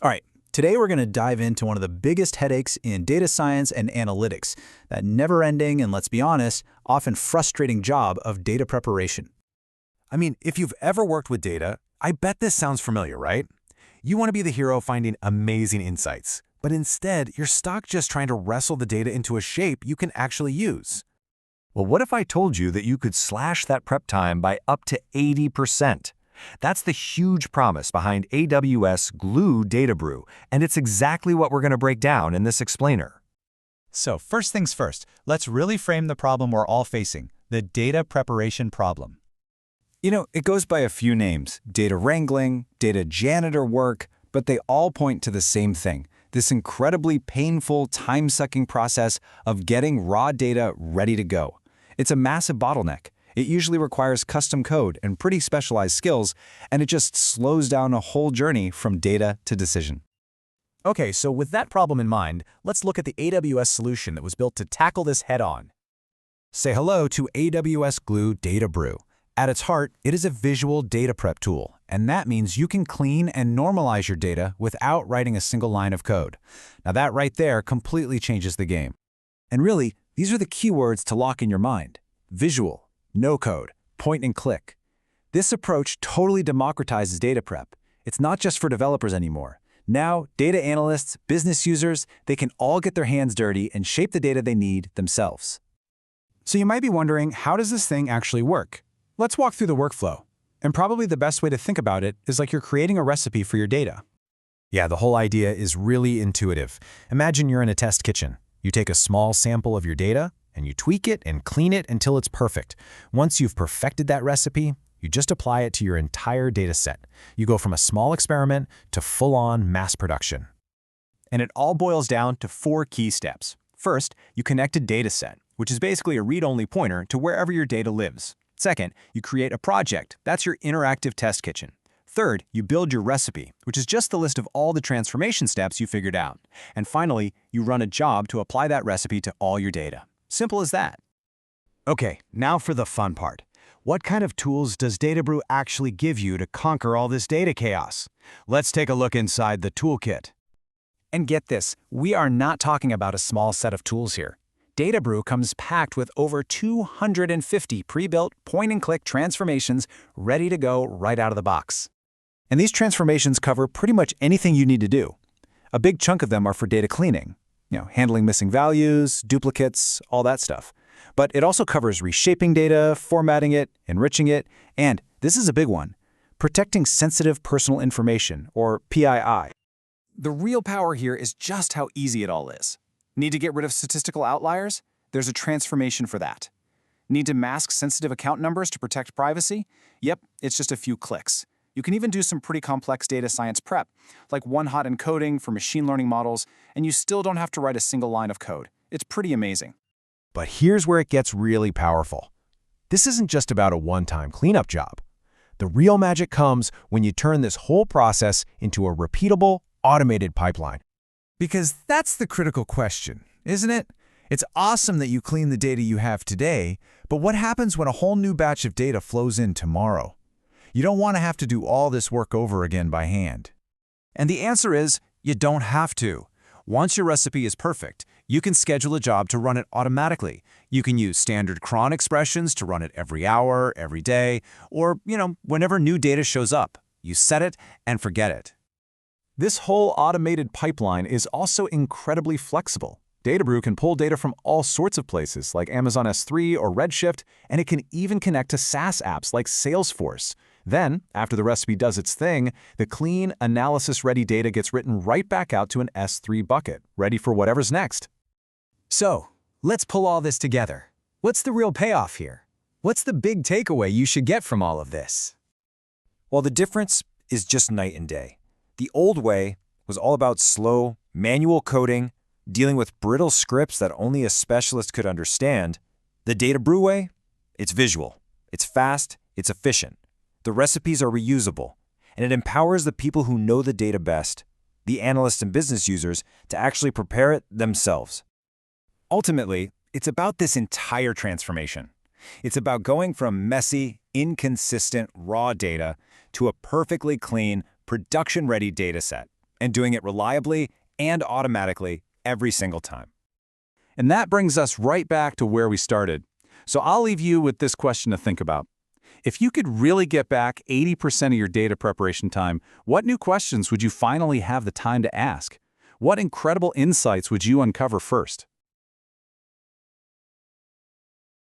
All right, today we're going to dive into one of the biggest headaches in data science and analytics, that never-ending and, let's be honest, often frustrating job of data preparation. I mean, if you've ever worked with data, I bet this sounds familiar, right? You want to be the hero finding amazing insights, but instead, you're stuck just trying to wrestle the data into a shape you can actually use. Well, what if I told you that you could slash that prep time by up to 80%? That's the huge promise behind AWS Glue DataBrew, and it's exactly what we're going to break down in this explainer. So first things first, let's really frame the problem we're all facing, the data preparation problem. You know, it goes by a few names: data wrangling, data janitor work, but they all point to the same thing: this incredibly painful, time-sucking process of getting raw data ready to go. It's a massive bottleneck. It usually requires custom code and pretty specialized skills, and it just slows down a whole journey from data to decision. Okay, so with that problem in mind, let's look at the AWS solution that was built to tackle this head-on. Say hello to AWS Glue DataBrew. At its heart, it is a visual data prep tool, and that means you can clean and normalize your data without writing a single line of code. Now that right there completely changes the game. And really, these are the keywords to lock in your mind: visual, no code, point and click. This approach totally democratizes data prep. It's not just for developers anymore. Now, data analysts, business users, they can all get their hands dirty and shape the data they need themselves. So you might be wondering, how does this thing actually work? Let's walk through the workflow. And probably the best way to think about it is like you're creating a recipe for your data. Yeah, the whole idea is really intuitive. Imagine you're in a test kitchen. You take a small sample of your data, and you tweak it and clean it until it's perfect. Once you've perfected that recipe, you just apply it to your entire data set. You go from a small experiment to full-on mass production. And it all boils down to 4 key steps. First, you connect a data set, which is basically a read-only pointer to wherever your data lives. Second, you create a project. That's your interactive test kitchen. Third, you build your recipe, which is just the list of all the transformation steps you figured out. And finally, you run a job to apply that recipe to all your data. Simple as that. Okay, now for the fun part. What kind of tools does DataBrew actually give you to conquer all this data chaos? Let's take a look inside the toolkit. And get this, we are not talking about a small set of tools here. DataBrew comes packed with over 250 pre-built point-and-click transformations ready to go right out of the box. And these transformations cover pretty much anything you need to do. A big chunk of them are for data cleaning, handling missing values, duplicates, all that stuff. But it also covers reshaping data, formatting it, enriching it, and, this is a big one, protecting sensitive personal information, or PII. The real power here is just how easy it all is. Need to get rid of statistical outliers? There's a transformation for that. Need to mask sensitive account numbers to protect privacy? Yep, it's just a few clicks. You can even do some pretty complex data science prep, like one-hot encoding for machine learning models, and you still don't have to write a single line of code. It's pretty amazing. But here's where it gets really powerful. This isn't just about a one-time cleanup job. The real magic comes when you turn this whole process into a repeatable, automated pipeline. Because that's the critical question, isn't it? It's awesome that you clean the data you have today, but what happens when a whole new batch of data flows in tomorrow? You don't want to have to do all this work over again by hand. And the answer is, you don't have to. Once your recipe is perfect, you can schedule a job to run it automatically. You can use standard cron expressions to run it every hour, every day, or, whenever new data shows up. You set it and forget it. This whole automated pipeline is also incredibly flexible. DataBrew can pull data from all sorts of places, like Amazon S3 or Redshift, and it can even connect to SaaS apps like Salesforce. Then, after the recipe does its thing, the clean, analysis-ready data gets written right back out to an S3 bucket, ready for whatever's next. So, let's pull all this together. What's the real payoff here? What's the big takeaway you should get from all of this? Well, the difference is just night and day. The old way was all about slow, manual coding, dealing with brittle scripts that only a specialist could understand. The DataBrew way? It's visual, it's fast, it's efficient. The recipes are reusable, and it empowers the people who know the data best, the analysts and business users, to actually prepare it themselves. Ultimately, it's about this entire transformation. It's about going from messy, inconsistent, raw data to a perfectly clean, production-ready data set. and doing it reliably and automatically every single time. And that brings us right back to where we started. So I'll leave you with this question to think about. If you could really get back 80% of your data preparation time, what new questions would you finally have the time to ask? What incredible insights would you uncover first?